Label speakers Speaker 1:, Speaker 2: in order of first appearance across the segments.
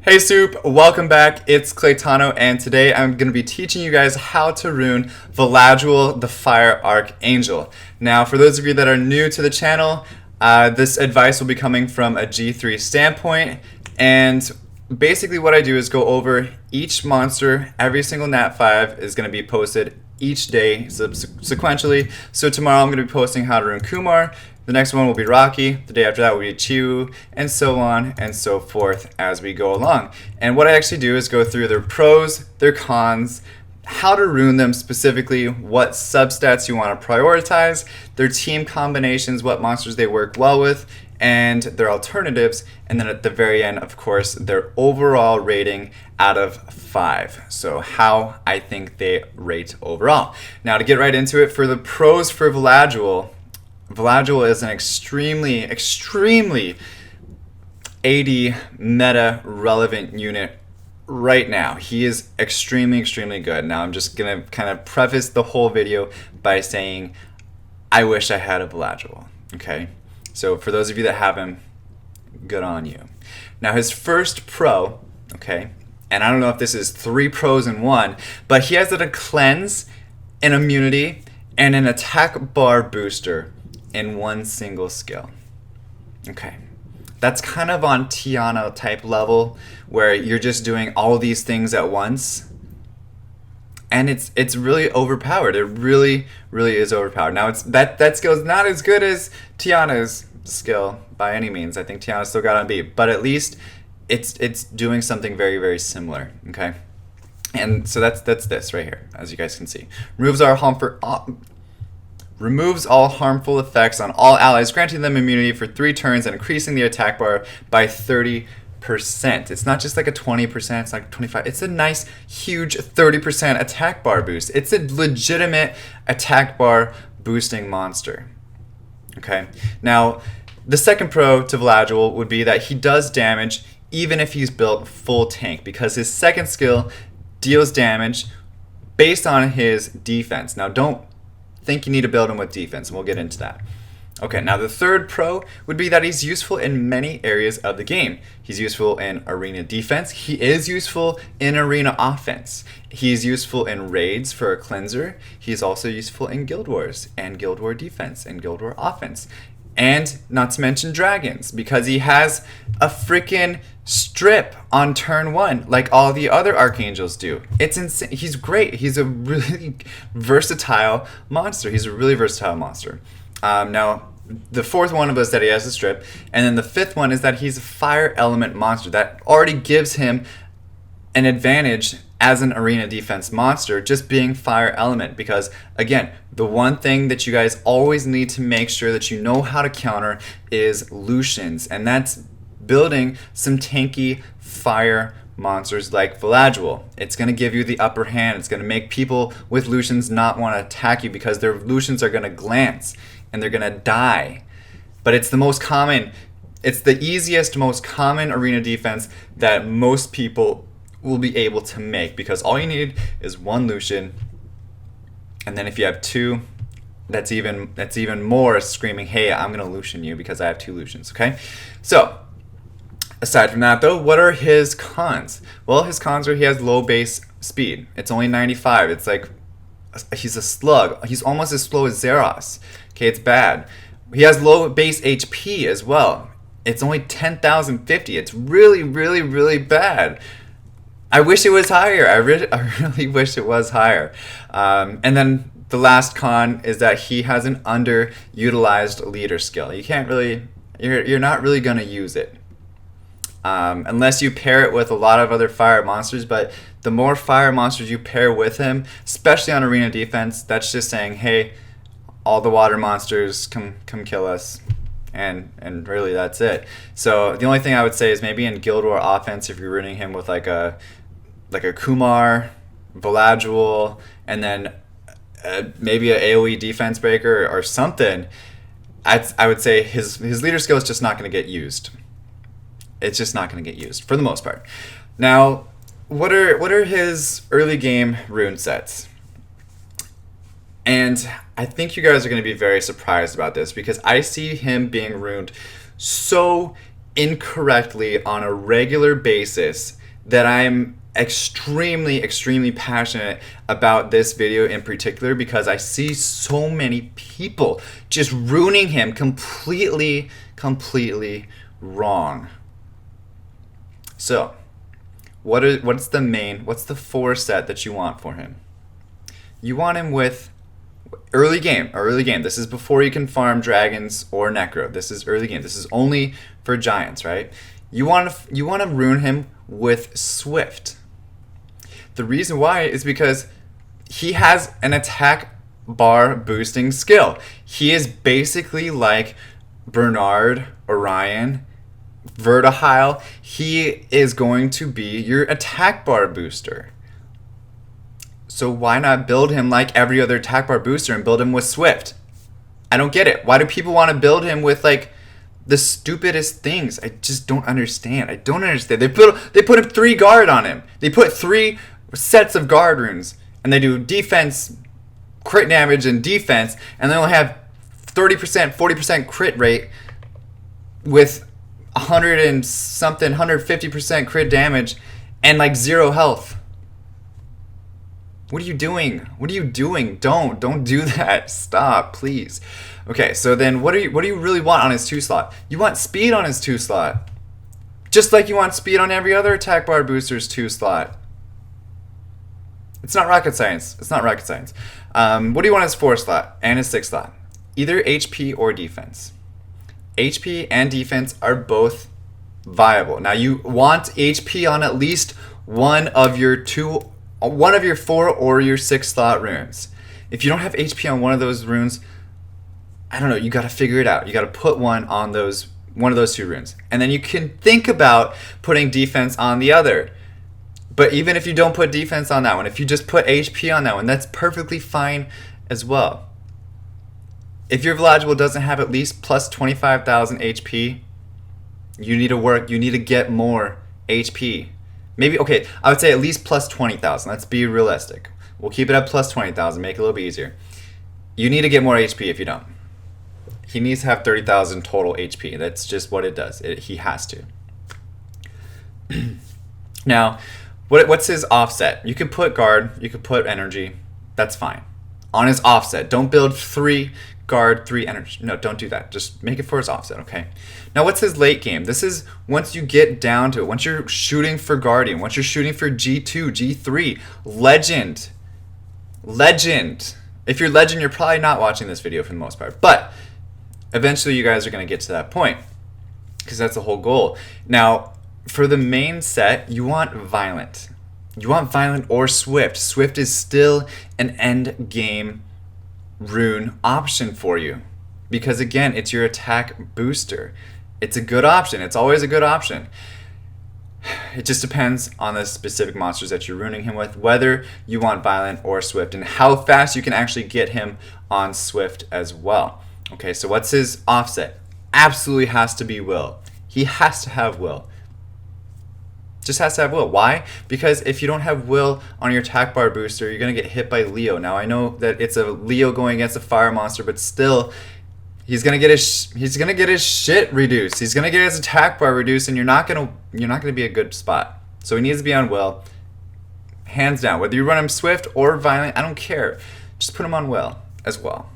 Speaker 1: Hey Soup, welcome back. It's Claytano, and today I'm going to be teaching you guys how to rune Velajuel, the Fire Archangel. Now, for those of you that are new to the channel, this advice will be coming from a G3 standpoint, and basically what I do is go over each monster. Every single Nat 5 is going to be posted each day sequentially. So tomorrow I'm going to be posting how to rune Kumar. The next one will be Rocky, the day after that will be Chiu, and so on and so forth as we go along. And what I actually do is go through their pros, their cons, how to rune them specifically, what substats you want to prioritize, their team combinations, what monsters they work well with, and their alternatives, and then at the very end, of course, their overall rating out of 5. So how I think they rate overall. Now to get right into it, for the pros for Velajuel is an extremely AD meta relevant unit right now. He is extremely good. Now I'm just gonna kind of preface the whole video by saying I wish I had a Velajuel. Okay, so for those of you that have him, good on you. Now his first pro, okay, and I don't know if this is 3 pros in 1, but he has a cleanse, an immunity, and an attack bar booster in one single skill. Okay, that's kind of on Tiana type level where you're just doing all these things at once, and it's really overpowered. It really is overpowered. Now it's that skill is not as good as Tiana's skill by any means. I think Tiana still got on beat, but at least it's doing something very similar. Okay, and so that's this right here, as you guys can see. Removes all harmful effects on all allies, granting them immunity for 3 turns and increasing the attack bar by 30%. It's not just like a 20%, it's like 25%. It's a nice, huge 30% attack bar boost. It's a legitimate attack bar boosting monster. Okay, now the second pro to Velajuel would be that he does damage even if he's built full tank, because his second skill deals damage based on his defense. Now don't think you need to build him with defense, and we'll get into that. Okay, now the third pro would be that he's useful in many areas of the game. He's useful in arena defense. He is useful in arena offense. He's useful in raids for a cleanser. He's also useful in guild wars and guild war defense and guild war offense. And not to mention dragons, because he has a freaking strip on turn 1 like all the other archangels do. It's insane. He's great. He's a really versatile monster. Now the fourth one of us that he has a strip, and then the fifth one is that he's a fire element monster. That already gives him an advantage as an arena defense monster, just being fire element, because again, the one thing that you guys always need to make sure that you know how to counter is Lucians, and that's building some tanky fire monsters like Velajuel. It's going to give you the upper hand. It's going to make people with Lucians not want to attack you because their Lucians are going to glance and they're going to die. But it's the most common, it's the easiest, most common arena defense that most people will be able to make, because all you need is 1 Lucian, and then if you have 2, that's even more screaming, hey, I'm gonna Lucian you because I have 2 Lucians. Okay, so aside from that though, what are his cons? Well, his cons are he has low base speed. It's only 95. It's like he's a slug. He's almost as slow as Zeros. Okay, it's bad. He has low base HP as well. It's only 10,050. It's really bad. I wish it was higher. I really wish it was higher. And then the last con is that he has an underutilized leader skill. You can't really, you're not really gonna use it unless you pair it with a lot of other fire monsters. But the more fire monsters you pair with him, especially on arena defense, that's just saying, hey, all the water monsters come kill us. And really that's it. So the only thing I would say is maybe in Guild War offense, if you're ruining him with like a Kumar, Velajuel, and then maybe an AoE defense breaker or something, I would say his leader skill is just not going to get used. It's just not going to get used for the most part. Now, what are his early game rune sets? And I think you guys are going to be very surprised about this, because I see him being runed so incorrectly on a regular basis that I'm extremely passionate about this video in particular, because I see so many people just ruining him completely wrong. So what's the 4 set that you want for him? You want him with early game. This is before you can farm dragons or necro. This is early game. This is only for giants, right? You want to rune him with Swift. The reason why is because he has an attack bar boosting skill. He is basically like Bernard, Orion, Vertihile. He is going to be your attack bar booster. So why not build him like every other attack bar booster and build him with Swift? I don't get it. Why do people want to build him with like the stupidest things? I just don't understand. I don't understand. They put him 3 guard on him. They put 3 sets of guard runes, and they do defense, crit damage, and defense, and they only have 30%, 40% crit rate with 100 and something, 150% crit damage, and like 0 health. What are you doing? What are you doing? Don't do that. Stop, please. Okay, so then what do you really want on his 2 slot? You want speed on his 2 slot. Just like you want speed on every other attack bar booster's 2 slot. It's not rocket science. What do you want on his 4 slot and his 6 slot? Either HP or defense. HP and defense are both viable. Now you want HP on at least one of your 4 or your 6 slot runes. If you don't have HP on one of those runes, I don't know, you got to figure it out. You got to put one of those 2 runes. And then you can think about putting defense on the other. But even if you don't put defense on that one, if you just put HP on that one, that's perfectly fine as well. If your Velajuel doesn't have at least plus 25,000 HP, you need to get more HP. Maybe, okay, I would say at least plus 20,000. Let's be realistic. We'll keep it at plus 20,000, make it a little bit easier. You need to get more HP if you don't. He needs to have 30,000 total HP. That's just what it does. He has to. Now, what's his offset? You can put guard, you can put energy. That's fine. On his offset, don't build 3 guard, 3 energy. No, don't do that. Just make it for his offset, okay? Now, what's his late game? This is once you get down to it. Once you're shooting for Guardian, once you're shooting for G2, G3, Legend. If you're Legend, you're probably not watching this video for the most part. But eventually you guys are going to get to that point, because that's the whole goal. Now, for the main set, you want Violent. You want Violent or Swift. Swift is still an end game rune option for you, because again, it's your attack booster. It's a good option. It's always a good option. It just depends on the specific monsters that you're runing him with, whether you want Violent or Swift, and how fast you can actually get him on Swift as well. Okay, so what's his offset? Absolutely has to be Will. He has to have Will. Just has to have Will. Why? Because if you don't have Will on your attack bar booster, you're going to get hit by Leo. Now, I know that it's a Leo going against a fire monster, but still, he's going to get his shit reduced. He's going to get his attack bar reduced, and you're not going to be a good spot. So he needs to be on Will. Hands down. Whether you run him Swift or Violent, I don't care. Just put him on Will as well.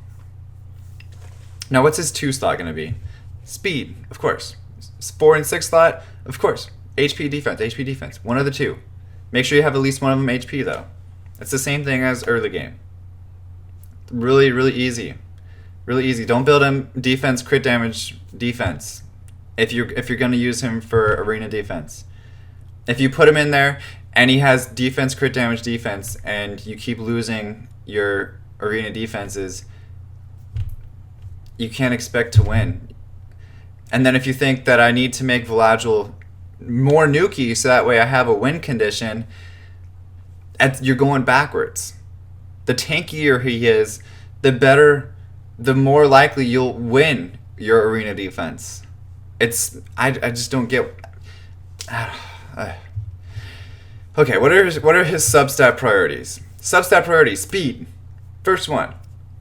Speaker 1: Now, what's his 2 slot going to be? Speed, of course. 4 and 6 slot, of course. HP defense. One of the 2. Make sure you have at least one of them HP though. It's the same thing as early game. Really easy. Really easy. Don't build him defense, crit damage, defense. If you're gonna use him for arena defense. If you put him in there and he has defense, crit damage, defense, and you keep losing your arena defenses, you can't expect to win. And then if you think that I need to make Velajuel more nuky so that way I have a win condition, you're going backwards. The tankier he is, the more likely you'll win your arena defense. I just don't get. Okay, what are his substat priorities? Substat priority: speed. First one,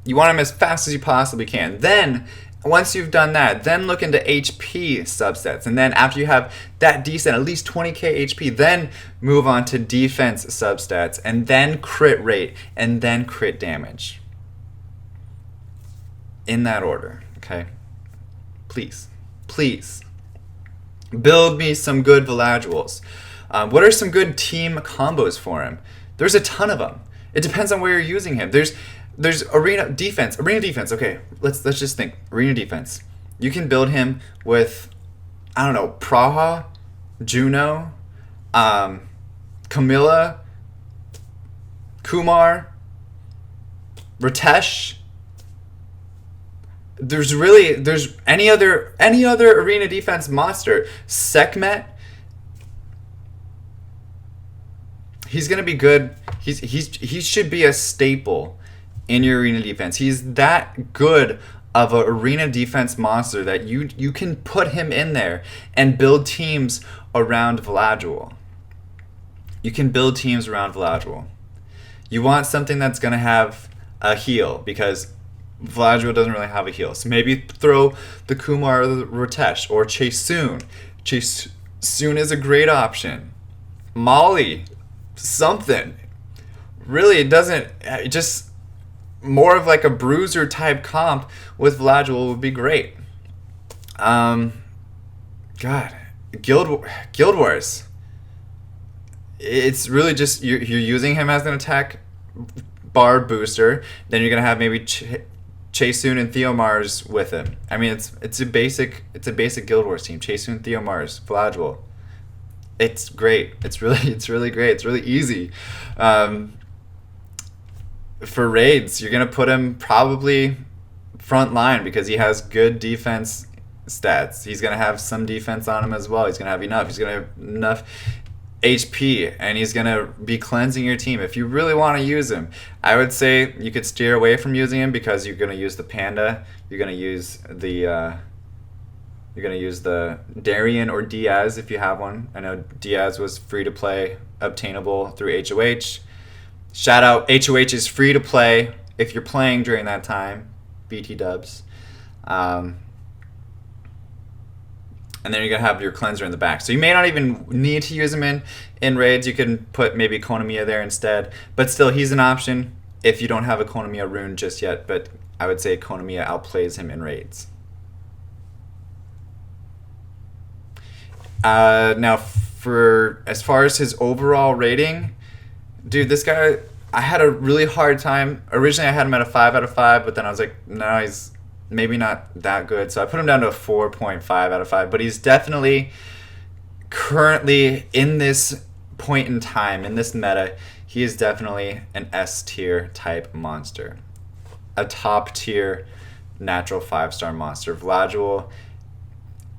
Speaker 1: you want him as fast as you possibly can. Then once you've done that, then look into HP subsets. And then after you have that decent, at least 20k HP, then move on to defense substats, and then crit rate, and then crit damage. In that order, okay? Please, please. Build me some good Velajuels. What are some good team combos for him? There's a ton of them. It depends on where you're using him. There's arena defense. Okay, let's just think. Arena defense. You can build him with, I don't know, Praha, Juno, Camilla, Kumar, Ritesh. There's any other arena defense monster. Sekhmet. He's gonna be good. He should be a staple in your arena defense. He's that good of an arena defense monster that you can put him in there and build teams around Velajuel. You can build teams around Velajuel. You want something that's gonna have a heal, because Velajuel doesn't really have a heal. So maybe throw the Kumar or the Ritesh or Chaesoon. Chaesoon is a great option. Molly, something. Really, just more of like a bruiser type comp with Velajuel would be great. God, Guild Wars. It's really just you're using him as an attack bar booster. Then you're gonna have maybe Chaesoon and Theomars with him. I mean, it's a basic Guild Wars team. Chaesoon, Theomars, Velajuel. It's great. It's really great. It's really easy. For raids, you're gonna put him probably front line because he has good defense stats. He's gonna have some defense on him as well. He's gonna have enough. He's gonna have enough HP, and he's gonna be cleansing your team. If you really want to use him, I would say you could steer away from using him because you're gonna use the Panda. You're gonna use the Darien or Diaz if you have one. I know Diaz was free to play, obtainable through HOH. Shout out, HOH is free to play if you're playing during that time. BT dubs. And then you're going to have your cleanser in the back. So you may not even need to use him in raids. You can put maybe Konamiya there instead. But still, he's an option if you don't have a Konamiya rune just yet. But I would say Konamiya outplays him in raids. Now, for as far as his overall rating, dude, this guy, I had a really hard time. Originally, I had him at a 5 out of 5, but then I was like, no, he's maybe not that good. So I put him down to a 4.5 out of 5. But he's definitely currently in this point in time, in this meta, he is definitely an S tier type monster. A top tier natural 5-star monster. Velajuel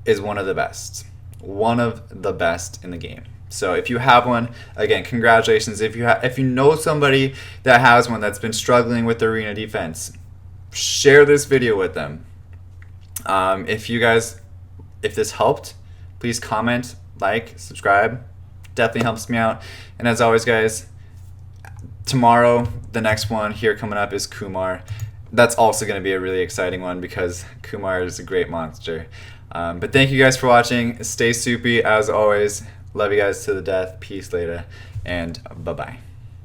Speaker 1: is one of the best. One of the best in the game. So if you have one, again, congratulations. If you know somebody that has one that's been struggling with the arena defense, share this video with them. If this helped, please comment, like, subscribe. Definitely helps me out. And as always, guys, tomorrow, the next one here coming up is Kumar. That's also going to be a really exciting one because Kumar is a great monster. But thank you guys for watching. Stay soupy as always. Love you guys to the death. Peace later. And bye-bye.